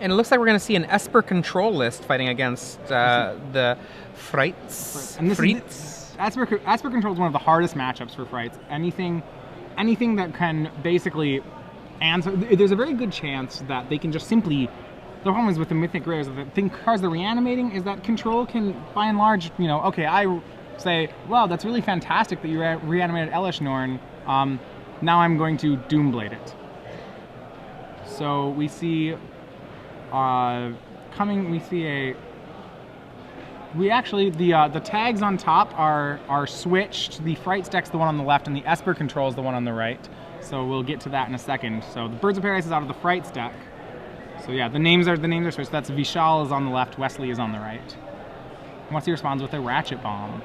And it looks like we're going to see an Esper control list fighting against the Frights. And Esper Control is one of the hardest matchups for Frights. Anything that can basically answer... There's a very good chance that they can just simply... The problem is with the Mythic Rares, the cards they're reanimating is that Control can, by and large, okay, I say, well, that's really fantastic that you reanimated Elishnorn. Now I'm going to Doomblade it. So we see... the tags on top are switched. The Frights deck's the one on the left, and the Esper Control is the one on the right. So we'll get to that in a second. So the Birds of Paradise is out of the Frights deck. So yeah, the names are switched. That's Vishaal is on the left, Wesley is on the right. Wesley responds with a Ratchet Bomb.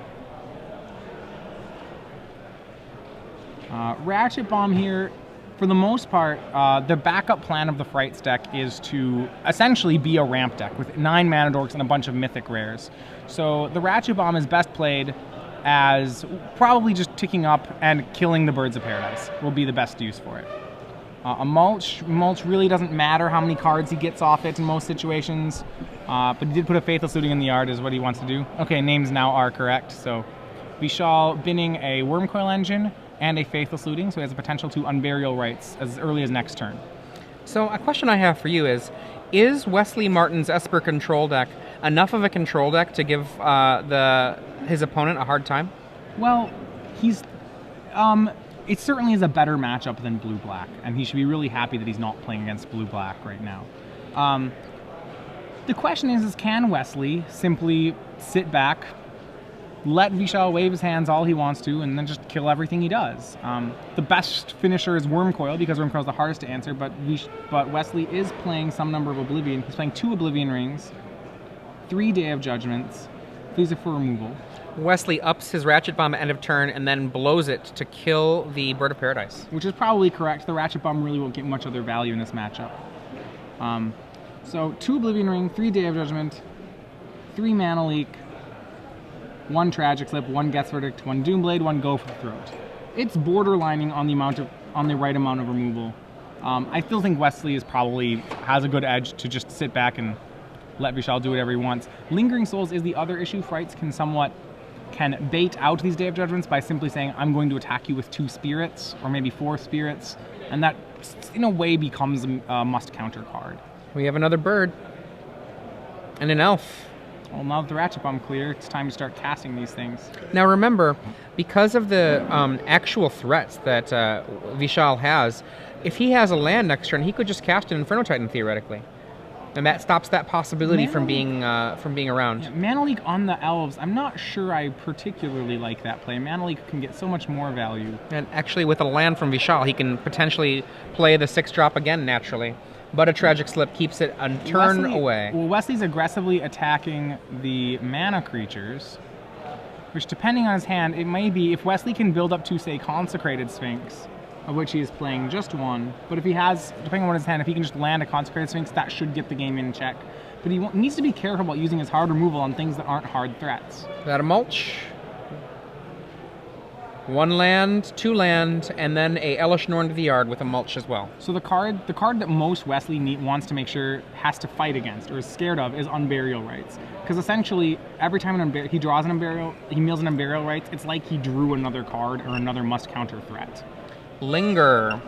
Ratchet Bomb here, for the most part, the backup plan of the Frights deck is to essentially be a ramp deck with 9 mana dorks and a bunch of mythic rares. So the Ratchet Bomb is best played as probably just ticking up and killing the Birds of Paradise will be the best use for it. A mulch really doesn't matter how many cards he gets off it in most situations, but he did put a Faithless Looting in the yard is what he wants to do. Okay, names now are correct. So Vishaal binning a Wormcoil Engine and a Faithless Looting, so he has the potential to Unburial Rites as early as next turn. So a question I have for you is Wesley Martin's Esper control deck enough of a control deck to give his opponent a hard time? Well, it certainly is a better matchup than Blue-Black, and he should be really happy that he's not playing against Blue-Black right now. The question is can Wesley simply sit back, let Vishaal wave his hands all he wants to, and then just kill everything he does? The best finisher is Wormcoil, because Wormcoil is the hardest to answer, but Wesley is playing some number of Oblivion. He's playing 2 Oblivion Rings, 3 Day of Judgments. These are for removal. Wesley ups his Ratchet Bomb at end of turn and then blows it to kill the Bird of Paradise. Which is probably correct. The Ratchet Bomb really won't get much other value in this matchup. So 2 Oblivion Ring, 3 Day of Judgment, 3 Mana Leak, 1 Tragic Slip, 1 Geth's Verdict, 1 Doomblade, 1 Go for the Throat. It's borderlining on the right amount of removal. I still think Wesley has a good edge to just sit back and let Vishaal do whatever he wants. Lingering Souls is the other issue. Frights can bait out these Day of Judgments by simply saying, I'm going to attack you with 2 spirits, or maybe 4 spirits, and that, in a way, becomes a must-counter card. We have another bird. And an elf. Well, now that the Ratchet Bomb clear, it's time to start casting these things. Now remember, because of the actual threats that Vishaal has, if he has a land next turn, he could just cast an Inferno Titan, theoretically. And that stops that possibility from being around. Yeah, Mana Leak on the elves, I'm not sure I particularly like that play. Mana Leak can get so much more value. And actually, with a land from Vishaal, he can potentially play the 6-drop again naturally. But a Tragic Slip keeps it a turn away. Well, Wesley's aggressively attacking the mana creatures, which, depending on his hand, it may be, if Wesley can build up to, say, Consecrated Sphinx, of which he is playing just 1. But if he has, depending on what his hand, if he can just land a Consecrated Sphinx, that should get the game in check. But he needs to be careful about using his hard removal on things that aren't hard threats. Is that a mulch? 1 land, 2 land, and then a Elishnorn to the yard with a mulch as well. So the card that most Wesley wants to make sure has to fight against or is scared of is Unburial Rites. Because essentially, every time he draws an Unburial, he mills an Unburial Rites, it's like he drew another card or another must-counter threat. Linger.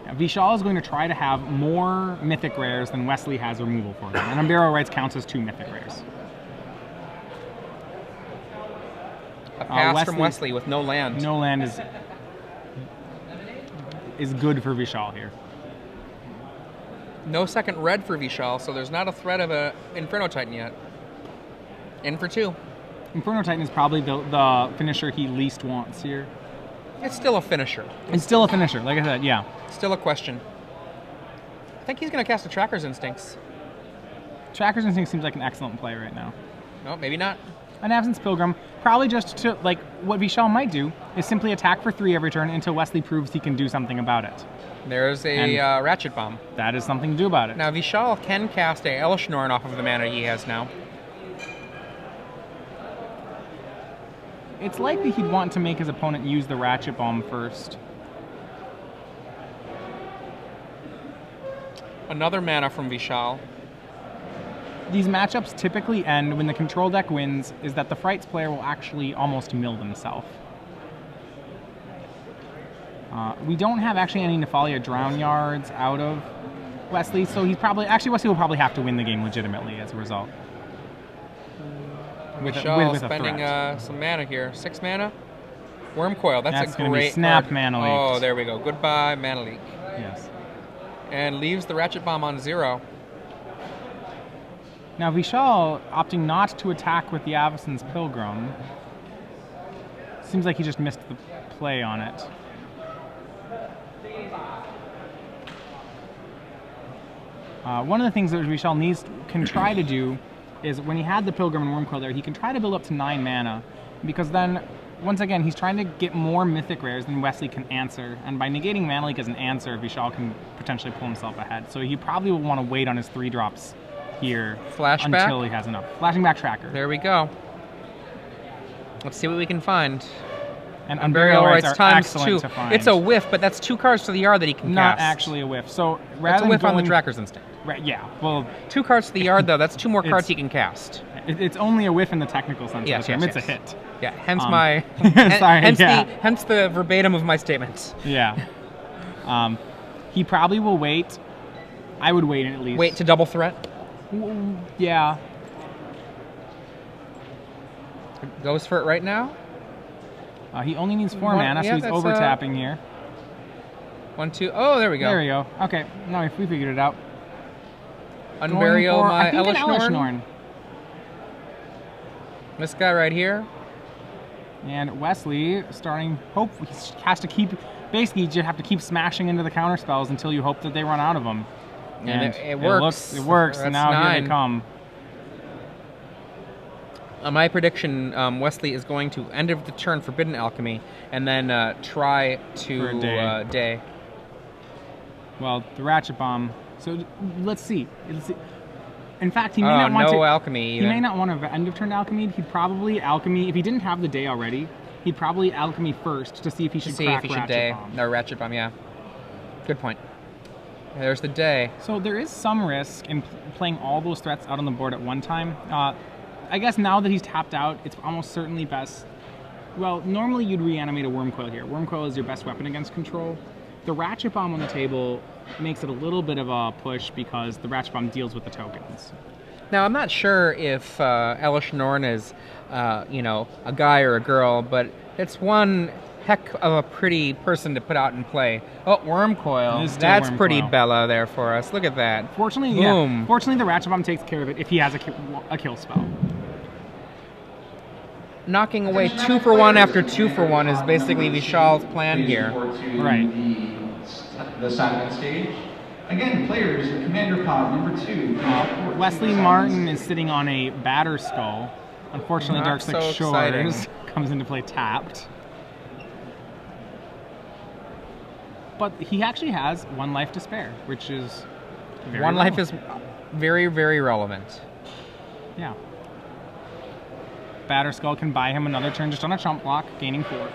Now, Vishaal is going to try to have more Mythic Rares than Wesley has removal for him, and Unburial Rites counts as 2 Mythic Rares. A pass from Wesley with no land. No land is good for Vishaal here. No second red for Vishaal, so there's not a threat of an Inferno Titan yet. In for 2. Inferno Titan is probably the finisher he least wants here. It's still a finisher. It's still a finisher, like I said, yeah. Still a question. I think he's going to cast a Tracker's Instincts. Tracker's Instinct seems like an excellent play right now. No, maybe not. An Absence Pilgrim, probably just to, like, what Vishaal might do is simply attack for 3 every turn until Wesley proves he can do something about it. There's a Ratchet Bomb. That is something to do about it. Now, Vishaal can cast a Elishnorn off of the mana he has now. It's likely he'd want to make his opponent use the Ratchet Bomb first. Another mana from Vishaal. These matchups typically end when the control deck wins is that the Frights player will actually almost mill themselves. We don't have actually any Nephalia Drown Yards out of Wesley, so he's probably... Actually, Wesley will probably have to win the game legitimately as a result. Vishaal with spending some mana here. 6 mana? Wormcoil, that's a gonna great be Snap card. Mana Leak. Oh, there we go. Goodbye, Mana Leak. Yes. And leaves the Ratchet Bomb on 0. Now, Vishaal opting not to attack with the Avacyn's Pilgrim. Seems like he just missed the play on it. One of the things that Vishaal can try to do is when he had the Pilgrim and Wormcoil there, he can try to build up to 9 mana, because then, once again, he's trying to get more Mythic Rares than Wesley can answer, and by negating Mana Leak as an answer, Vishaal can potentially pull himself ahead. So he probably will want to wait on his 3-drops here Flashback? until he has enough. Flashing Back Tracker. There we go. Let's see what we can find. And Unburial Rites are times excellent 2. to find. It's a whiff, but that's 2 cards to the yard that he can Not cast. actually a whiff. So That's rather a than whiff on the going, Tracker's Instinct. Right, yeah. Well, 2 cards to the yard, though. That's 2 more cards It's- he can cast. it's only a whiff in the technical sense Yes, of the term. yes, It's yes. a hit. Yeah, hence Sorry, hence yeah. hence the verbatim of my statement. Yeah. He probably will wait. I would wait at least. Wait to double threat. Yeah. Goes for it right now. He only needs 4 mana, so yeah, he's that's, over-tapping here. 1, 2. Oh, there we go. There we go. Okay, now we figured it out. Unburial Going for, my I think an Elish Norn. Norn. This guy right here. And Wesley starting, he has to keep, basically you just have to keep smashing into the counter spells until you hope that they run out of them. And it works. It works, and That's now 9. here they come. My prediction, Wesley is going to end of the turn Forbidden Alchemy, and then try to For a day. Day. The Ratchet Bomb. So let's see. In fact, he may not want no to. alchemy. He Even. may not want to end of turn alchemy. He'd probably alchemy if he didn't have the day already. He'd probably alchemy first to see if he should crack Ratchet day. Bomb. No, Ratchet Bomb. Yeah. Good point. There's the day. So there is some risk in playing all those threats out on the board at one time. I guess now that he's tapped out, it's almost certainly best. Well, normally you'd reanimate a Wormcoil here. Wormcoil is your best weapon against control. The Ratchet Bomb on the table makes it a little bit of a push because the Ratchet Bomb deals with the tokens. Now, I'm not sure if Elish Norn is, a guy or a girl, but it's one heck of a pretty person to put out and play. Oh, Wormcoil. It is still That's Wormcoil. pretty Bella there for us. Look at that. Fortunately, Boom. yeah. Fortunately, the Ratchet Bomb takes care of it if he has a kill spell. Knocking away 2 for 1 after 2 for 1 is basically Vishaal's plan here. Right. The Sacramento stage. Again, players, Commander Pod number 2. Wesley Martin is sitting on a Batter Skull. Unfortunately, Not Dark Six so Shores exciting. comes into play tapped. But he actually has 1 life to spare, which is very 1 life relevant. is very, very relevant. Yeah. Batter Skull can buy him another turn just on a chump block, gaining 4.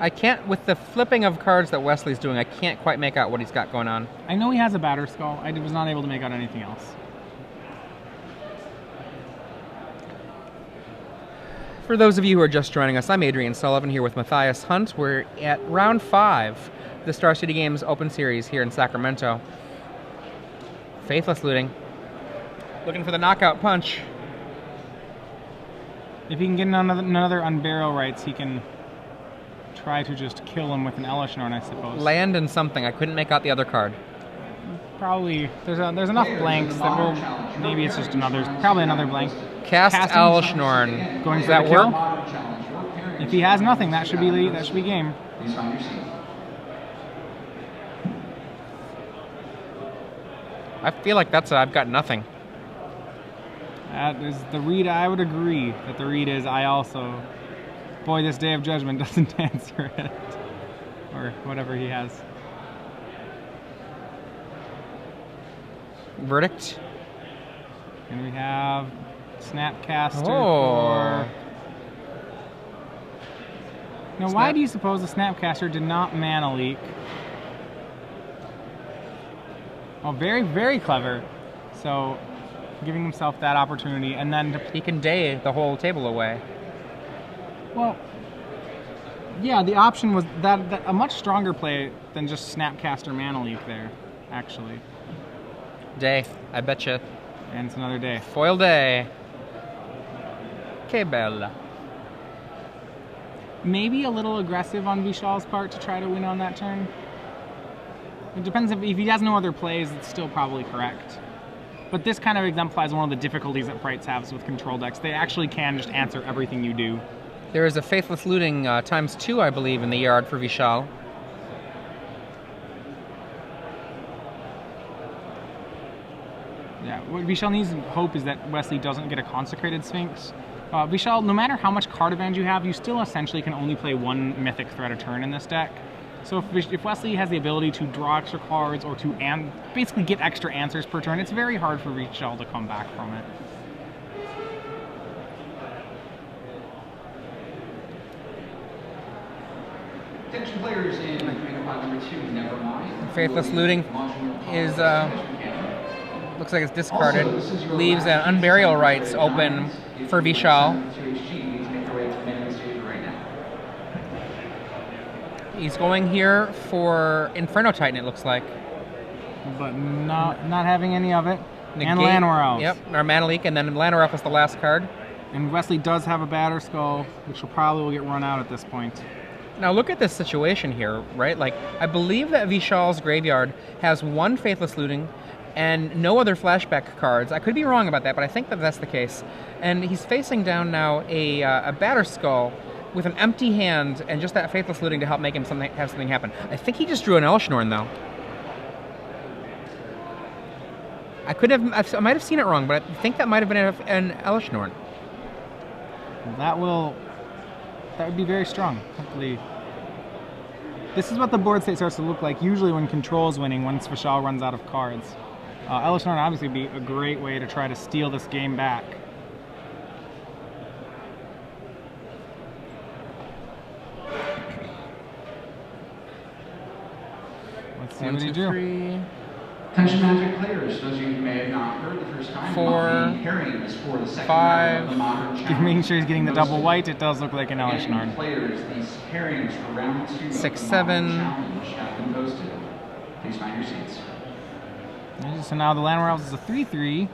I can't, with the flipping of cards that Wesley's doing, I can't quite make out what he's got going on. I know he has a Batter Skull. I was not able to make out anything else. For those of you who are just joining us, I'm Adrian Sullivan here with Matthias Hunt. We're at round 5 of the Star City Games Open Series here in Sacramento. Faithless looting. Looking for the knockout punch. If he can get another Unburial Rites, he can try to just kill him with an Elish Norn, I suppose. Land and something. I couldn't make out the other card. Probably there's enough blanks that will. Maybe it's just probably another blank. Cast Casting- Elish Norn. Going Does for that the kill? work? If he has nothing, that should be game. Please find your seat. I feel like I've got nothing. That is the read. I would agree that the read is I also. Boy, this Day of Judgment doesn't answer it, or whatever he has. Verdict. And we have Snapcaster Oh. Now, why do you suppose the Snapcaster did not mana leak? Oh, very, very clever. So, giving himself that opportunity, and then he can day the whole table away. Well, yeah, the option was that a much stronger play than just Snapcaster mana leak there, actually. Day, I betcha. And it's another day. Foil day. Que bella. Maybe a little aggressive on Vishaal's part to try to win on that turn. It depends if he has no other plays, it's still probably correct. But this kind of exemplifies one of the difficulties that Frights have with control decks. They actually can just answer everything you do. There is a Faithless Looting ×2, I believe, in the yard for Vishaal. Yeah, what Vishaal needs to hope is that Wesley doesn't get a Consecrated Sphinx. Vishaal, no matter how much card advantage you have, you still essentially can only play one Mythic threat a turn in this deck. So if Wesley has the ability to draw extra cards or to basically get extra answers per turn, it's very hard for Vishaal to come back from it. Attention players in Commander Pod number 2, never mind. Faithless Looting is, looks like it's discarded. Leaves an Unburial Rights open for Vishaal. He's going here for Inferno Titan, it looks like. But not having any of it. Negate, and Llanowar Elves. Yep, our Mana Leak, and then Llanowar Elf is the last card. And Wesley does have a Batter Skull, which will probably get run out at this point. Now look at this situation here, right? Like, I believe that Vishaal's graveyard has one Faithless Looting and no other flashback cards. I could be wrong about that, but I think that that's the case. And he's facing down now a Batter Skull with an empty hand and just that Faithless Looting to help make him have something happen. I think he just drew an Elishnorn, though. I might have seen it wrong, but I think that might have been an Elishnorn. That would be very strong. Hopefully. This is what the board state starts to look like usually when Control is winning, once Vishaal runs out of cards. Elishnorn obviously would be a great way to try to steal this game back. Let's see what he drew. Attention Magic players, those of you who may have not heard the first time, 4, herring is for the second 5, round of the Modern Challenge. Making sure he's getting the double white, it does look like an Elishnorn. Players, these herrings for round 2 6, of the 7. Modern Challenge have been posted. Please find your seats. So now the Llanowar Elves is a 3-3.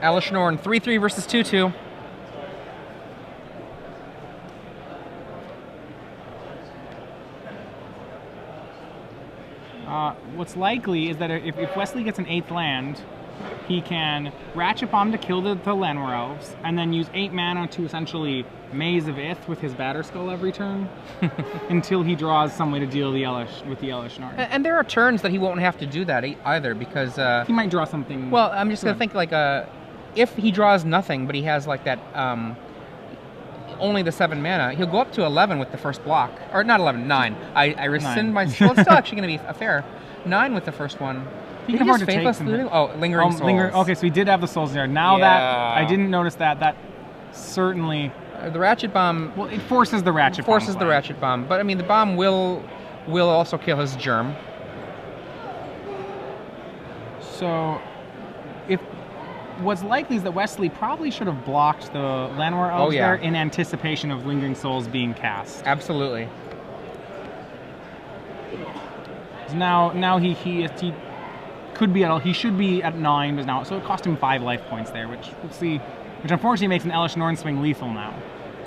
Elishnorn, 3-3 versus 2-2. What's likely is that if Wesley gets an 8th land, he can Ratchet Bomb to kill the Llanowar Elves, and then use 8 mana to essentially Maze of Ith with his Batter Skull every turn, until he draws some way to deal with the Elishnorn. And there are turns that he won't have to do that either, because... he might draw something... Well, I'm just going to think, like, if he draws nothing, but he has, like, that... only the 7 mana, he'll go up to 11 with the first block. Or not 11, 9. I rescind 9. my... Well, it's still actually going to be fair. 9 with the first one. He can afford to take Faithless Looting? Oh, Lingering Souls. Okay, so he did have the Souls there. Now that I didn't notice that certainly... the Ratchet Bomb... Well, it forces the Ratchet Bomb. Forces the Ratchet Bomb. But, I mean, the bomb will also kill his Germ. So, what's likely is that Wesley probably should have blocked the Llanowar Elves there in anticipation of Lingering Souls being cast. Absolutely. Now he could be he should be at 9, but now so it cost him 5 life points there, which we'll see. Which unfortunately makes an Elishnorn swing lethal now.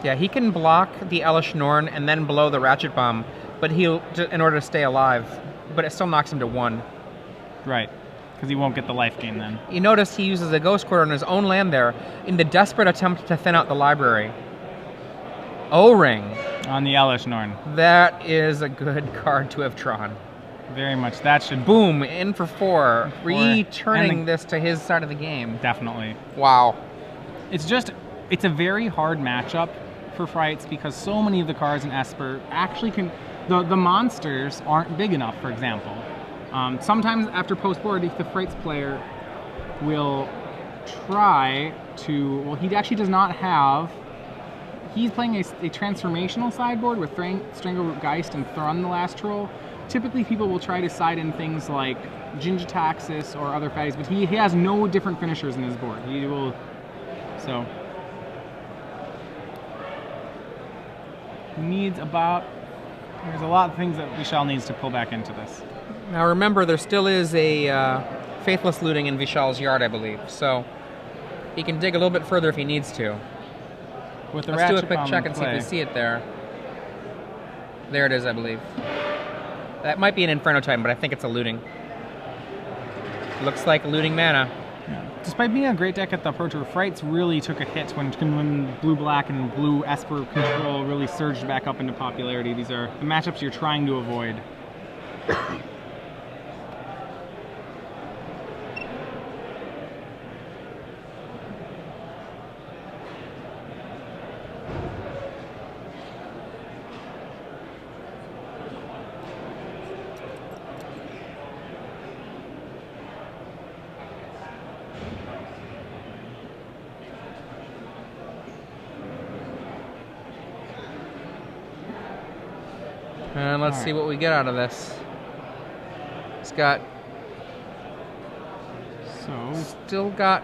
Yeah, he can block the Elishnorn and then blow the Ratchet Bomb, but in order to stay alive. But it still knocks him to 1. Right. Because he won't get the life gain then. You notice he uses a Ghost Quarter on his own land there in the desperate attempt to thin out the library. O-Ring. On the Elishnorn. That is a good card to have drawn. Very much. That should... Boom, in for 4. Returning this to his side of the game. Definitely. Wow. It's a very hard matchup for Frights because so many of the cards in Esper actually can... The monsters aren't big enough, for example. Sometimes after post-board, if the Frights player will try to... Well, he actually does not have... he's playing a transformational sideboard with Strangleroot Geist and Thrun the last troll. Typically, people will try to side in things like Jin-Gitaxias or other fatties, but he has no different finishers in his board. He will, so. He needs about, there's a lot of things that Vishaal needs to pull back into this. Now remember, there still is a Faithless Looting in Vishaal's yard, I believe, so he can dig a little bit further if he needs to. With the Let's do a Ratchet quick Bomb check in and see if play. we see it there. There it is, I believe. That might be an Inferno Titan, but I think it's a looting. Looks like looting mana. Yeah. Despite being a great deck at the Pro Tour, Frights really took a hit when blue-black and blue Esper control really surged back up into popularity. These are the matchups you're trying to avoid. And let's see what we get out of this. He's got... Still got...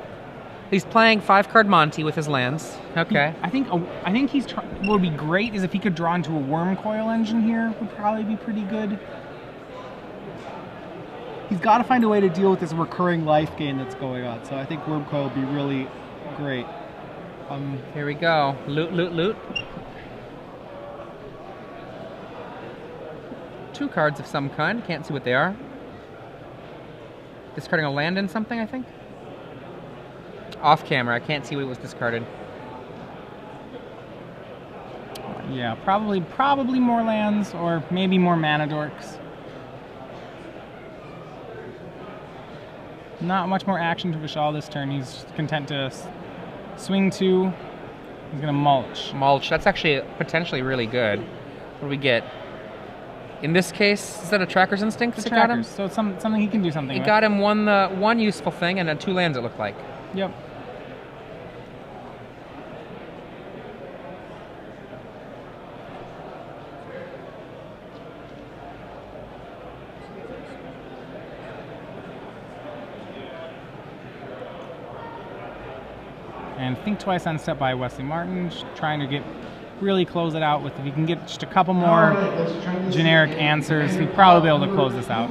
He's playing 5-card Monty with his lands. Okay. I think what would be great is if he could draw into a Worm Coil engine here, would probably be pretty good. He's got to find a way to deal with this recurring life gain that's going on, so I think Worm Coil would be really great. Here we go. Loot, loot, loot. 2 cards of some kind. Can't see what they are. Discarding a land in something, I think? Off camera. I can't see what was discarded. Yeah, probably more lands, or maybe more mana dorks. Not much more action to Vishaal this turn. He's content to swing 2. He's gonna mulch. Mulch. That's actually potentially really good. What do we get? In this case, is that a Tracker's Instinct? It's that got him? so it's something he can do something It with. got him one useful thing and then 2 lands, it looked like. Yep. And Think Twice on Step by Wesley Martin, trying to really close it out with, if you can get just a couple more generic answers, he'd probably be able to close this out.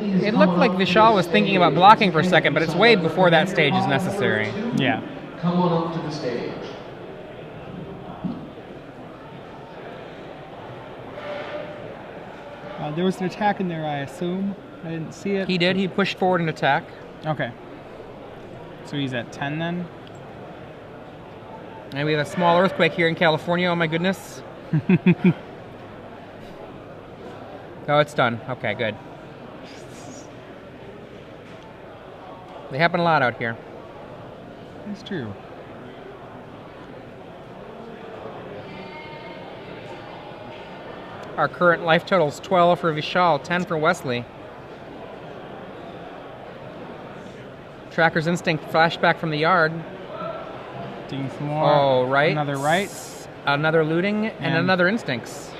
It looked like Vishaal was thinking about blocking for a second, but it's way before that stage is necessary. Yeah. Come on up to the stage. There was an attack in there, I assume. I didn't see it. He did. He pushed forward an attack. Okay. So he's at 10 then? And we have a small earthquake here in California. Oh my goodness. Oh, it's done. Okay, good. They happen a lot out here. That's true. Our current life total is 12 for Vishaal, 10 for Wesley. Tracker's Instinct flashback from the yard. Doing some more. Oh, right. Another right. Another looting and another Instincts.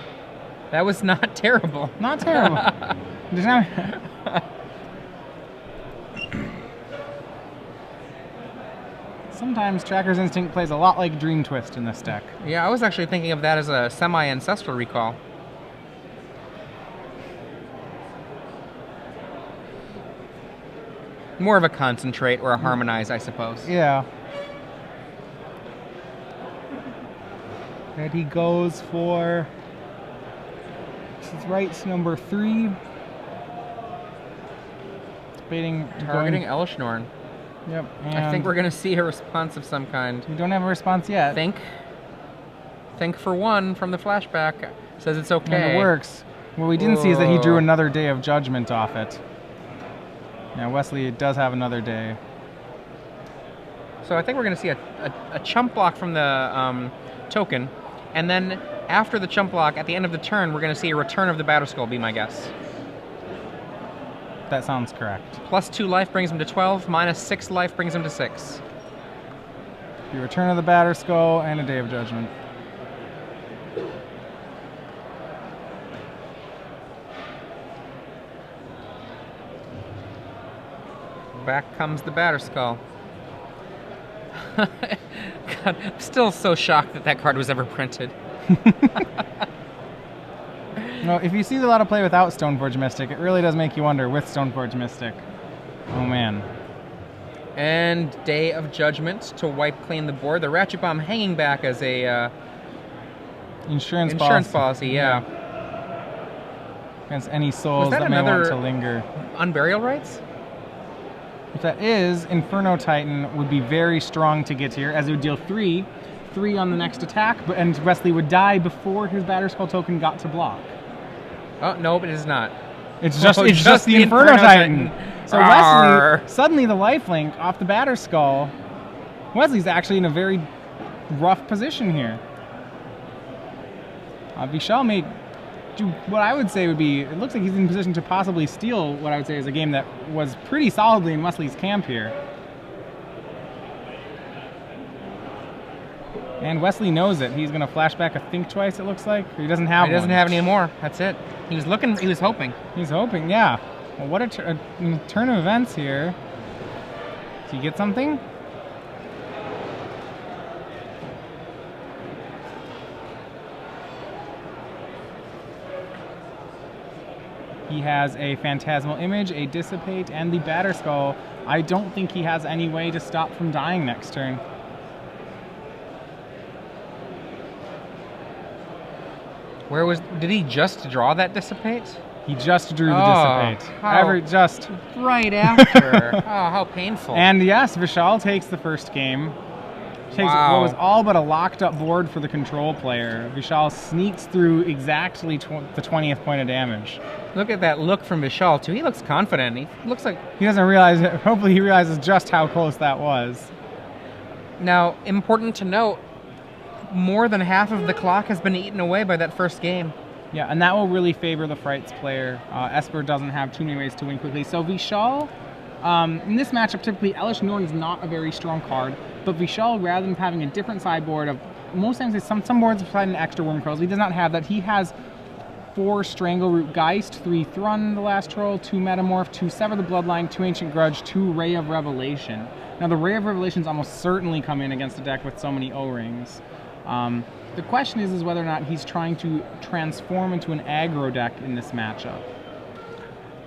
That was not terrible. Not terrible. There's no... Sometimes Tracker's Instinct plays a lot like Dream Twist in this deck. Yeah, I was actually thinking of that as a semi-ancestral recall. More of a concentrate or a harmonize, I suppose. Yeah. And he goes for... This is rights number 3. Debating... Targeting Elishnorn. Yep. I think we're going to see a response of some kind. We don't have a response yet. Think for 1 from the flashback. Says it's okay. And it works. What we didn't see is that he drew another Day of Judgment off it. Now Wesley does have another day. So I think we're going to see a chump block from the token, and then after the chump block, at the end of the turn, we're going to see a return of the Battle Skull, be my guess. That sounds correct. +2 life brings him to 12, -6 life brings him to 6. The return of the Batter Skull and a Day of Judgment. Back comes the batter skull. God, I'm still so shocked that that card was ever printed. No, if you see a lot of play without Stoneforge Mystic, it really does make you wonder with Stoneforge Mystic. Oh man. And Day of Judgment to wipe clean the board. The Ratchet Bomb hanging back as a Insurance policy, yeah. Against any souls that may want to linger. Unburial Rites? If that is, Inferno Titan would be very strong to get here, as it would deal 3 on the next attack, and Wesley would die before his Batter Skull token got to block. Oh, no, it is not. It's just the Inferno Titan. So Wesley, suddenly the lifelink off the Batter Skull. Wesley's actually in a very rough position here. Vishaal may do what I would say would be, it looks like he's in position to possibly steal what I would say is a game that was pretty solidly in Wesley's camp here. And Wesley knows it. He's going to flash back a Think Twice, it looks like. Or he doesn't have one. He doesn't have any more. That's it. He was looking, he was hoping. He's hoping, yeah. Well, what a turn of events here. Does he get something? He has a Phantasmal Image, a Dissipate, and the Batter Skull. I don't think he has any way to stop from dying next turn. Did he just draw that Dissipate? He just drew the Dissipate. Right after. Oh, how painful. And yes, Vishaal takes the first game. Takes what was all but a locked up board for the control player. Vishaal sneaks through exactly the 20th point of damage. Look at that look from Vishaal, too. He looks confident. He looks like... He doesn't realize it. Hopefully he realizes just how close that was. Now, important to note, more than half of the clock has been eaten away by that first game. Yeah, and that will really favor the Frights player. Esper doesn't have too many ways to win quickly. So Vishaal, in this matchup, typically, Elish Norn is not a very strong card, but Vishaal, rather than having a different sideboard of, most times some boards provide an extra Worm Curls, he does not have that. He has 4 Strangleroot Geist, 3 Thrun the last troll, 2 Metamorph, 2 Sever the Bloodline, 2 Ancient Grudge, 2 Ray of Revelation. Now the Ray of Revelations almost certainly come in against a deck with so many O-Rings. The question is whether or not he's trying to transform into an aggro deck in this matchup.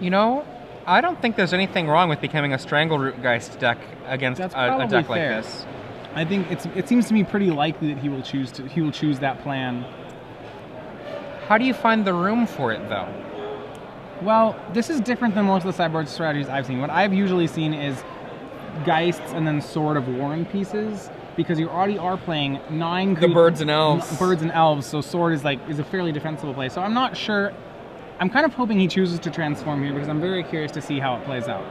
You know, I don't think there's anything wrong with becoming a Strangleroot Geist deck against a deck like this. I think it seems to me pretty likely that he will choose that plan. How do you find the room for it, though? Well, this is different than most of the sideboard strategies I've seen. What I've usually seen is Geists and then Sword of Warren pieces, because you already are playing 9 the birds and elves. Birds and elves, so Sword is a fairly defensible play. So I'm not sure. I'm kind of hoping he chooses to transform here because I'm very curious to see how it plays out.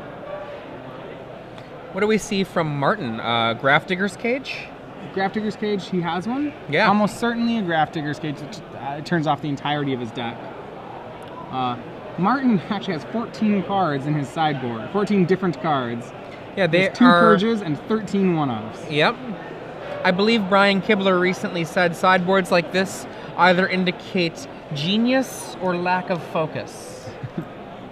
What do we see from Martin? Grafdigger's Cage? Grafdigger's Cage, he has one? Yeah. Almost certainly a Grafdigger's Cage. It turns off the entirety of his deck. Martin actually has 14 cards in his sideboard. 14 different cards. Yeah, they 2 Purges and 13 one-offs. Yep. I believe Brian Kibler recently said sideboards like this either indicate genius or lack of focus.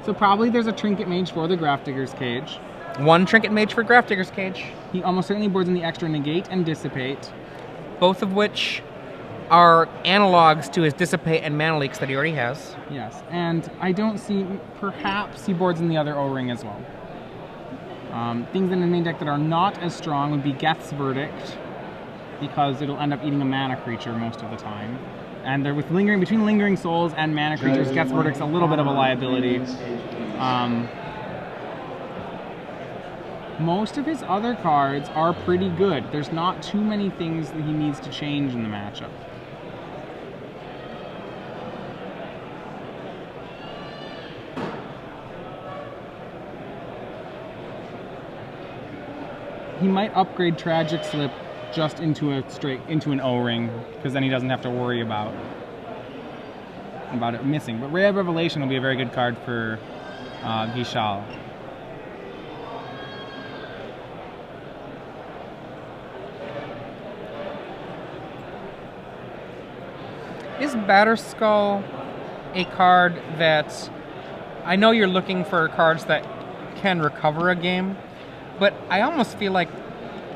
So probably there's a Trinket Mage for the Grafdigger's Cage. 1 Trinket Mage for Grafdigger's Cage. He almost certainly boards in the extra Negate and Dissipate. Both of which are analogs to his Dissipate and Mana Leaks that he already has. Yes, and I don't see, perhaps he boards in the other O-Ring as well. Things in the main deck that are not as strong would be Geth's Verdict, because it'll end up eating a mana creature most of the time. And they're between Lingering Souls and mana creatures, Geth's Verdict's a little bit of a liability. Most of his other cards are pretty good. There's not too many things that he needs to change in the matchup. He might upgrade Tragic Slip just into an O-Ring, because then he doesn't have to worry about it missing. But Ray of Revelation will be a very good card for Vishaal. Is Batterskull a card that... I know you're looking for cards that can recover a game, but I almost feel like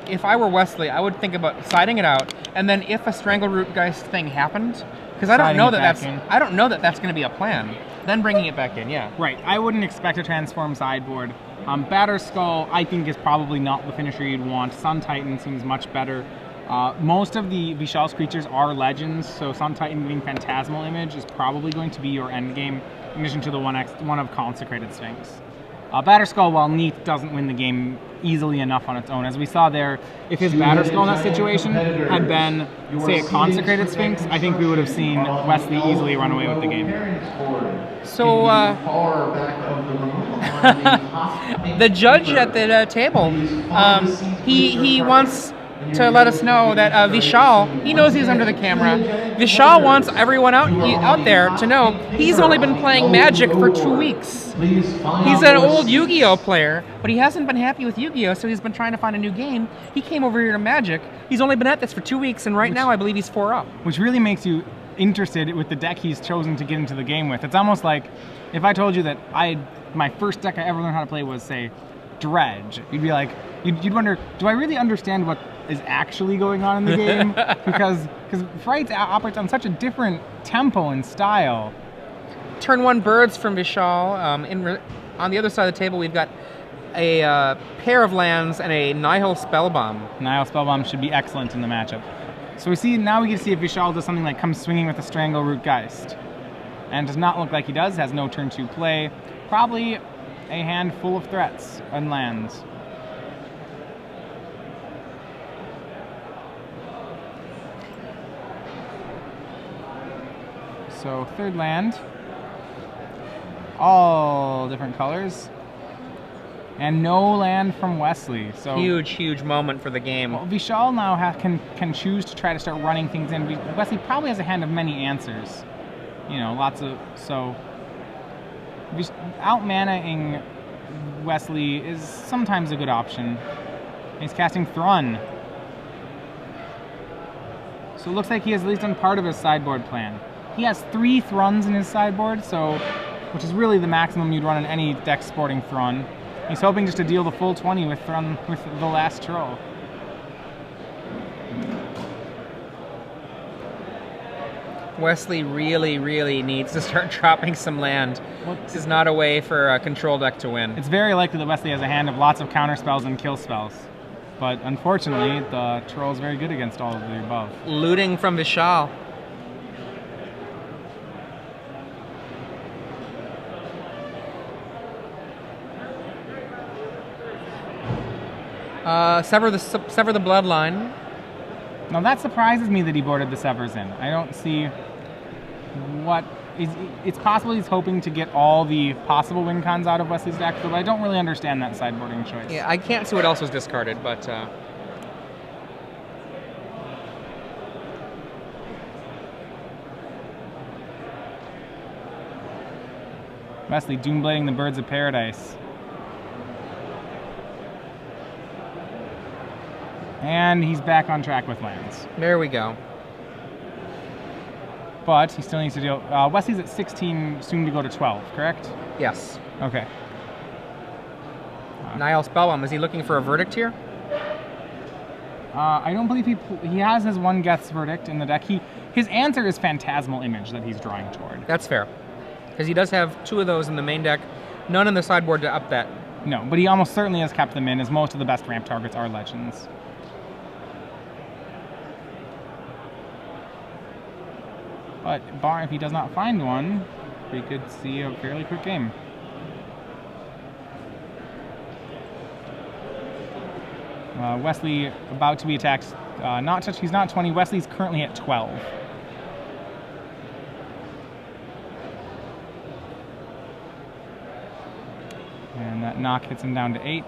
if I were Wesley, I would think about siding it out, and then if a Strangleroot Geist thing happened, because I don't know that that's going to be a plan, then bringing it back in, yeah. Right, I wouldn't expect a transform sideboard. Batterskull, I think, is probably not the finisher you'd want. Sun Titan seems much better. Most of the Vishaal's creatures are legends, so Sun Titan getting Phantasmal Image is probably going to be your endgame, in addition to the one of Consecrated Sphinx. Batterskull, while neat, doesn't win the game easily enough on its own. As we saw there, if his Batterskull in that situation had been, say, a Consecrated Sphinx, I think we would have seen Wesley easily run away with the game. So, the judge at the table, he wants to let us know that Vishaal, he knows he's under the camera. Vishaal wants everyone out there to know he's only been playing Magic for 2 weeks. He's an old Yu-Gi-Oh player, but he hasn't been happy with Yu-Gi-Oh, so he's been trying to find a new game. He came over here to Magic. He's only been at this for 2 weeks, and now I believe he's 4 up. Which really makes you interested with the deck he's chosen to get into the game with. It's almost like if I told you that my first deck I ever learned how to play was, say, Dredge. You'd be like, you'd wonder, do I really understand what is actually going on in the game? because Fright operates on such a different tempo and style. Turn 1 birds from Vishaal. On the other side of the table, we've got a pair of lands and a Nihil Spellbomb. Nihil Spellbomb should be excellent in the matchup. So we get to see if Vishaal does something like come swinging with a Strangleroot Geist. And does not look like he does, has no turn 2 play. Probably a hand full of threats and lands. So third land, all different colors, and no land from Wesley. So huge moment for the game. Well, Vishaal now can choose to try to start running things in. Wesley probably has a hand of many answers. You know, so out-manaing Wesley is sometimes a good option. He's casting Thrun. So it looks like he has at least done part of his sideboard plan. He has 3 Thruns in his sideboard, which is really the maximum you'd run in any deck sporting Thrun. He's hoping just to deal the full 20 with Thrun with the last Troll. Wesley really needs to start dropping some land. This is not a way for a control deck to win. It's very likely that Wesley has a hand of lots of counter spells and kill spells. But unfortunately, the Troll is very good against all of the above. Looting from Vishaal. Sever the bloodline. Now that surprises me that he boarded the Severs in. I don't see what is. It's possible he's hoping to get all the possible win cons out of Wesley's deck, but I don't really understand that sideboarding choice. Yeah, I can't see what else was discarded, but. Wesley doomblading the Birds of Paradise. And he's back on track with lands. There we go. But he still needs to deal... Wesley's at 16, soon to go to 12, correct? Yes. Okay. Nihil Spellbomb, is he looking for a verdict here? I don't believe he has his one Geth's Verdict in the deck. His answer is Phantasmal Image that he's drawing toward. That's fair. Because he does have 2 of those in the main deck. None in the sideboard to up that. No, but he almost certainly has kept them in, as most of the best ramp targets are legends. But if he does not find one, we could see a fairly quick game. Wesley about to be attacked. He's not 20. Wesley's currently at 12. And that knock hits him down to 8.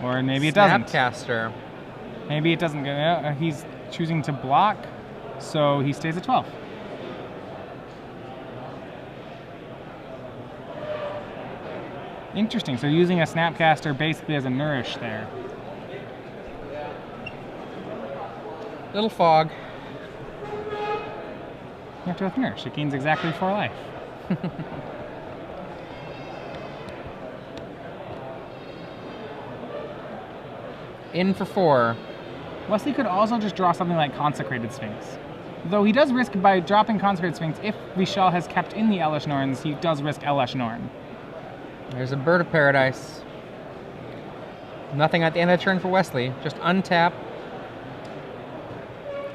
Or maybe it doesn't. Snapcaster. Maybe it doesn't. He's choosing to block, so he stays at 12. Interesting. So using a Snapcaster basically as a nourish there. Little fog. You have to with Nurse. It gains exactly 4 life. In for 4. Wesley could also just draw something like Consecrated Sphinx. Though he does risk, by dropping Consecrated Sphinx, if Vishaal has kept in the Elesh Norns, he does risk Elesh Norn. There's a Bird of Paradise. Nothing at the end of the turn for Wesley. Just untap.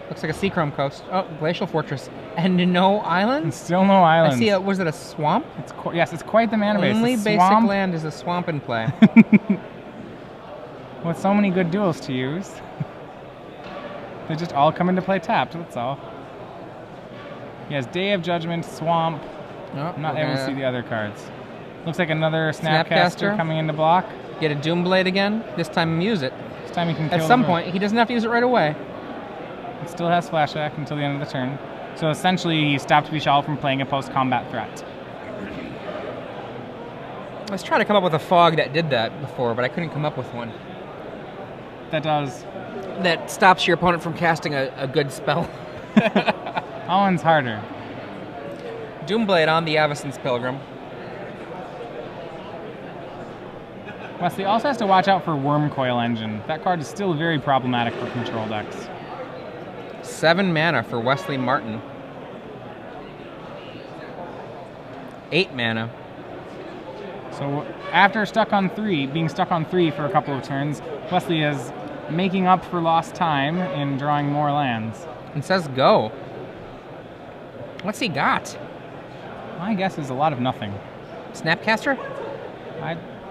Looks like a Seachrome Coast. Oh, Glacial Fortress. And no And islands? still no islands. I see, was it a swamp? Yes, it's quite the mana base. Only The basic swamp, land is a swamp in play. with so many good duels to use. They just all come into play tapped, that's all. He has Day of Judgment, Swamp. Oh, I'm not able to see the other cards. Looks like another Snapcaster Snapcaster. coming into block. Get a Doomblade again. This time use it. This time he can kill At some the- point, he doesn't have to use it right away. It still has flashback until the end of the turn. So essentially, he stopped Vishaal from playing a post-combat threat. I was trying to come up with a fog that did that before, but I couldn't come up with one. That does. That stops your opponent from casting a good spell. That one's harder. Doomblade on the Avacyn's Pilgrim. Wesley also has to watch out for Wormcoil Engine. That card is still very problematic for control decks. 7 mana for Wesley Martin. 8 mana. So after being stuck on 3 for a couple of turns, Wesley is making up for lost time in drawing more lands. And says go. What's he got? My guess is a lot of nothing. Snapcaster?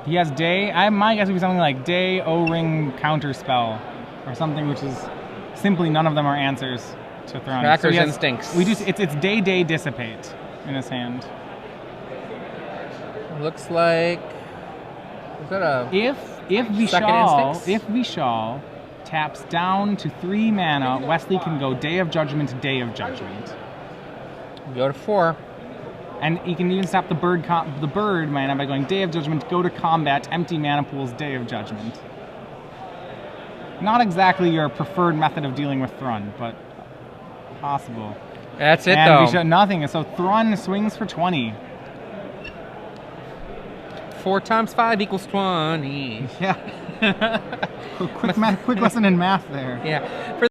He has Day. My guess would be something like Day, O-Ring, Counterspell, or something which is simply none of them are answers to Throne. Tracker's he has- Instincts. It's Day, Dissipate in his hand. Looks like... Is that a... If Instincts? Vishaal taps down to 3 mana, Wesley can go Day of Judgment, Day of Judgment. Go to 4. And he can even stop the bird mana by going Day of Judgment, go to combat, empty mana pools, Day of Judgment. Not exactly your preferred method of dealing with Thrun, but possible. That's it, And though. nothing. So Thrun swings for 20. 4 times 5 equals 20. Yeah. quick lesson in math there. Yeah.